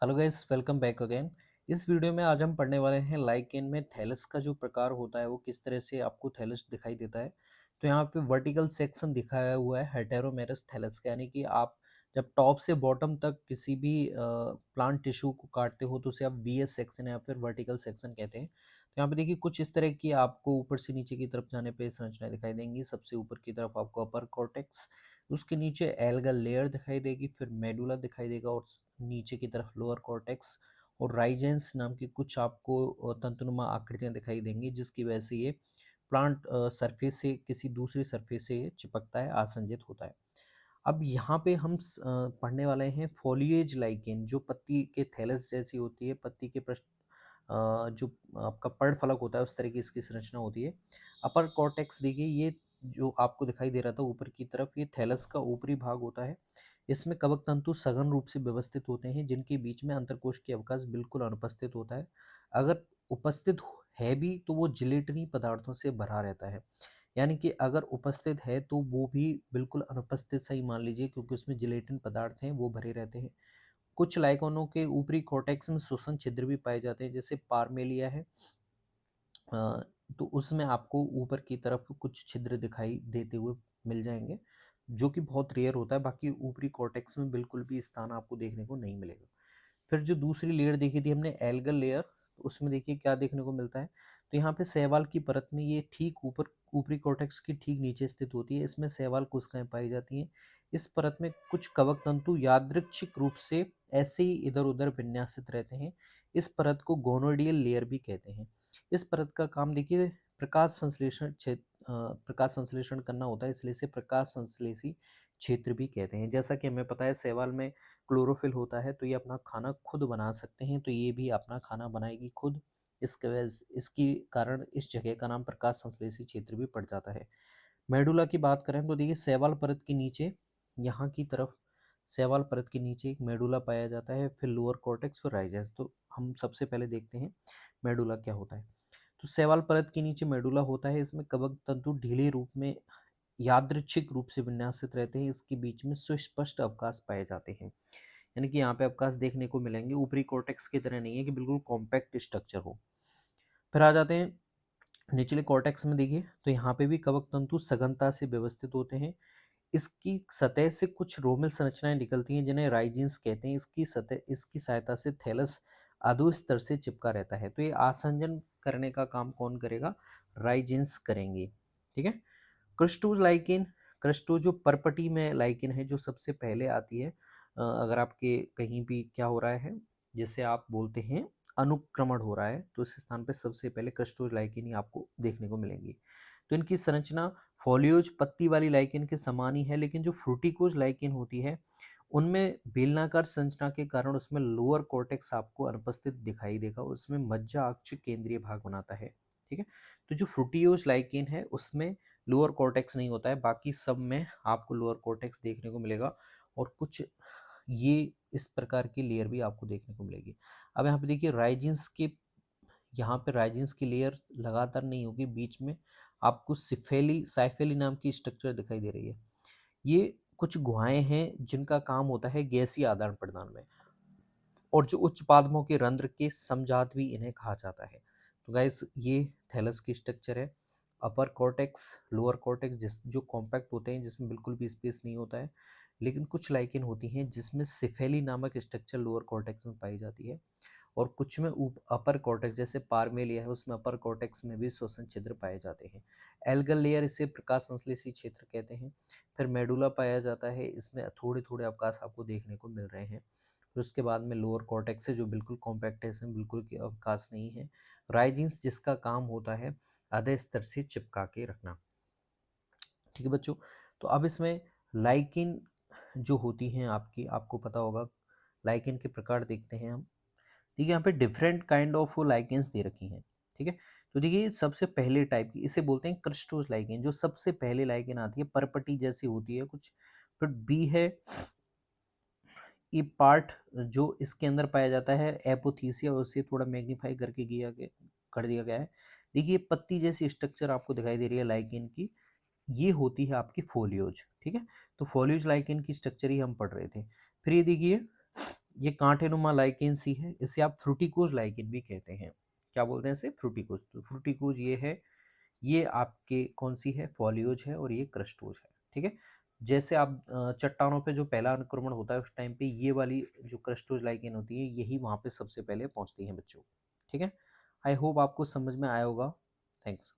Hello guys, welcome back again. इस video में आज हम पढ़ने वाले हैं लाइकेन में थैलस का जो प्रकार होता है वो किस तरह से आपको थैलस दिखाई देता है। तो यहाँ पे वर्टिकल सेक्शन दिखाया हुआ है हेटेरोमेरस थैलस का, यानी कि आप जब टॉप से बॉटम तक किसी भी प्लांट टिश्यू को काटते हो तो उसे आप वीएस सेक्शन या फिर वर्टिकल सेक्शन कहते हैं। तो यहाँ पे देखिए कुछ इस तरह की आपको ऊपर से नीचे की तरफ जाने पे संरचनाएं दिखाई देंगी। सबसे ऊपर की तरफ आपको अपर कॉर्टेक्स, उसके नीचे एल्गल लेयर दिखाई देगी, फिर मेडुला दिखाई देगा और नीचे की तरफ लोअर कॉर्टेक्स और राइजेंस नाम की कुछ आपको तंतुनुमा आकृतियां दिखाई देंगी, जिसकी वजह से ये प्लांट सरफेस से किसी दूसरी सरफेस से ये चिपकता है, आसंजित होता है। अब यहाँ पे हम पढ़ने वाले हैं फोलिएज लाइकेन, जो पत्ती के थैलस जैसी होती है। पत्ती के पृष्ठ जो आपका पर्ण फलक होता है उस तरह की इसकी संरचना होती है। अपर कॉर्टेक्स देखिए, ये जो आपको दिखाई दे रहा था ऊपर की तरफ, ये थैलस का ऊपरी भाग होता है। इसमें कवक तंतु सघन रूप से व्यवस्थित होते हैं, जिनके बीच में अंतरकोश की अवकाश बिल्कुल अनुपस्थित होता है। अगर उपस्थित है भी तो वो जिलेटिनी पदार्थों से भरा रहता है, यानी कि अगर उपस्थित है तो वो भी बिल्कुल अनुपस्थित सही मान लीजिए, क्योंकि उसमें जिलेटिन पदार्थ हैं वो भरे रहते हैं। कुछ लाइकोनों के ऊपरी कॉर्टेक्स में श्वसन छिद्र भी पाए जाते हैं, जैसे पार्मेलिया है। तो उसमें आपको ऊपर की तरफ कुछ छिद्र दिखाई देते हुए मिल जाएंगे, जो कि बहुत रेयर होता है। बाकी ऊपरी कॉर्टेक्स में बिल्कुल भी स्थान आपको देखने को नहीं मिलेगा। फिर जो दूसरी लेयर देखी थी हमने, एल्गल लेयर, उसमें देखिए क्या देखने को मिलता है। तो यहाँ पे शैवाल की परत में ये ठीक ऊपर ऊपरी कॉर्टेक्स की ठीक नीचे स्थित होती है। इसमें शैवाल कोशिकाएं पाई जाती हैं। इस परत में कुछ कवक तंतु यादृच्छिक रूप से ऐसे ही इधर उधर विन्यासित रहते हैं। इस परत को गोनोडियल लेयर भी कहते हैं। इस परत का काम देखिए प्रकाश संश्लेषण करना होता है, इसलिए इसे प्रकाश संश्लेषी क्षेत्र भी कहते हैं। जैसा कि हमें पता है शैवाल में क्लोरोफिल होता है, तो ये अपना खाना खुद बना सकते हैं, तो ये भी अपना खाना बनाएगी खुद। इसके वजह इसकी कारण इस जगह का नाम प्रकाश संश्लेषी क्षेत्र भी पड़ जाता है। मेडुला की बात करें तो देखिए शैवाल परत के नीचे, यहाँ की तरफ शैवाल परत के नीचे एक मेडुला पाया जाता है, फिर लोअर कॉर्टेक्स, फिर राइजेंस। तो हम सबसे पहले देखते हैं मेडुला क्या होता है। तो शैवाल परत के नीचे मेडुला होता है। इसमें कवक तंतु ढीले रूप में यादृच्छिक रूप से विन्यासित रहते हैं। इसके बीच में सुस्पष्ट अवकाश पाए जाते हैं, यानी कि यहाँ पे अवकाश देखने को मिलेंगे। ऊपरी कॉर्टेक्स की तरह नहीं है कि बिल्कुल कॉम्पैक्ट स्ट्रक्चर हो। फिर आ जाते हैं निचले कॉर्टेक्स में। देखिए तो यहाँ पे भी कवक तंतु सघनता से व्यवस्थित होते हैं। इसकी सतह से कुछ रोमिल संरचनाएं निकलती हैं, जिन्हें राइजिन्स कहते हैं। इसकी सहायता से थैलस अधोस्तर से चिपका रहता है। तो ये आसंजन करने का काम कौन करेगा? राइजिन्स करेंगे। ठीक है। क्रस्टोज लाइकेन, क्रस्टो जो परपटी में लाइकेन है, जो सबसे पहले आती है। अगर आपके कहीं भी क्या हो रहा है, जैसे आप बोलते हैं अनुक्रमण हो रहा है, तो इस स्थान पे सबसे पहले क्रस्टोज लाइकेन ही आपको देखने को मिलेंगी। तो इनकी संरचना फोलियोज पत्ती वाली लाइकेन के समान ही है, लेकिन जो फ्रूटिकोज लाइकेन होती है उनमें बेलनाकार संरचना के कारण उसमें लोअर कॉर्टेक्स आपको अनुपस्थित दिखाई देगा। उसमें मज्जा अक्ष केंद्रीय भाग बनाता है। ठीक है। तो जो फ्रूटियोज लाइकेन है उसमें लोअर कॉर्टेक्स नहीं होता है, बाकी सब में आपको लोअर कॉर्टेक्स देखने को मिलेगा। और कुछ ये इस प्रकार की लेयर भी आपको देखने को मिलेगी। अब यहाँ पे देखिए राइजिन्स के, यहाँ पे राइजिन्स की लेयर लगातार नहीं होगी, बीच में आपको सिफेली साइफेली नाम की स्ट्रक्चर दिखाई दे रही है। ये कुछ गुहाएं हैं जिनका काम होता है गैसीय आदान प्रदान में, और जो उच्च पादपों के रंध्र के समजात भी इन्हें कहा जाता है। तो गाइस ये थैलस की स्ट्रक्चर है। अपर कॉर्टेक्स, लोअर कॉर्टेक्स जिस जो कॉम्पैक्ट होते हैं, जिसमें बिल्कुल भी स्पेस नहीं होता है। लेकिन कुछ लाइकेन होती हैं जिसमें सिफेली नामक स्ट्रक्चर लोअर कॉर्टेक्स में पाई जाती है, और कुछ में अपर कॉर्टेक्स जैसे पार्मेलिया है उसमें अपर कॉर्टेक्स में भी श्वसन छिद्र पाए जाते हैं। एल्गल लेयर, इसे प्रकाश संश्लेषी क्षेत्र कहते हैं। फिर मेडुला पाया जाता है, इसमें थोड़े थोड़े अवकाश आपको देखने को मिल रहे हैं। फिर उसके बाद में लोअर कॉर्टेक्स है जो बिल्कुल कॉम्पैक्ट है, इसमें बिल्कुल की अवकाश नहीं है। राइजिन्स, जिसका काम होता है आधे स्तर से चिपका के रखना। ठीक है बच्चों। तो अब इसमें लाइकिन जो होती हैं आपकी, आपको पता होगा लाइकिन के प्रकार देखते हैं हम। ठीक है। यहाँ पे डिफरेंट काइंड ऑफ लाइकेंस दे रखी हैं। ठीक है। तो देखिए सबसे पहले टाइप की इसे बोलते हैं क्रस्टोज लाइकेन, जो सबसे पहले लाइकेन आती है, परपटी जैसी होती है कुछ। फिर बी है, ये पार्ट जो इसके अंदर पाया जाता है एपोथीसिया, उसे थोड़ा मैग्नीफाई करके कर दिया गया है। देखिए पत्ती जैसी स्ट्रक्चर आपको दिखाई दे रही है लाइकेन की, ये होती है आपकी फोलियोज। ठीक है। तो फोलियोज लाइकेन की स्ट्रक्चर ही हम पढ़ रहे थे। फिर ये देखिए ये कांटेनुमा लाइकेन सी है, इसे आप फ्रूटिकोज लाइकेन भी कहते हैं। क्या बोलते हैं इसे? फ्रूटिकोज। तो फ्रूटिकोज ये है, ये आपके कौन सी है? फॉलियोज है और ये क्रस्टोज है। ठीक है, जैसे आप चट्टानों पे जो पहला अनुक्रमण होता है उस टाइम पे ये वाली जो क्रस्टोज लाइकेन होती है यही वहाँ पे सबसे पहले पहुँचती हैं बच्चों। ठीक है, आई होप आपको समझ में आया होगा। थैंक्स।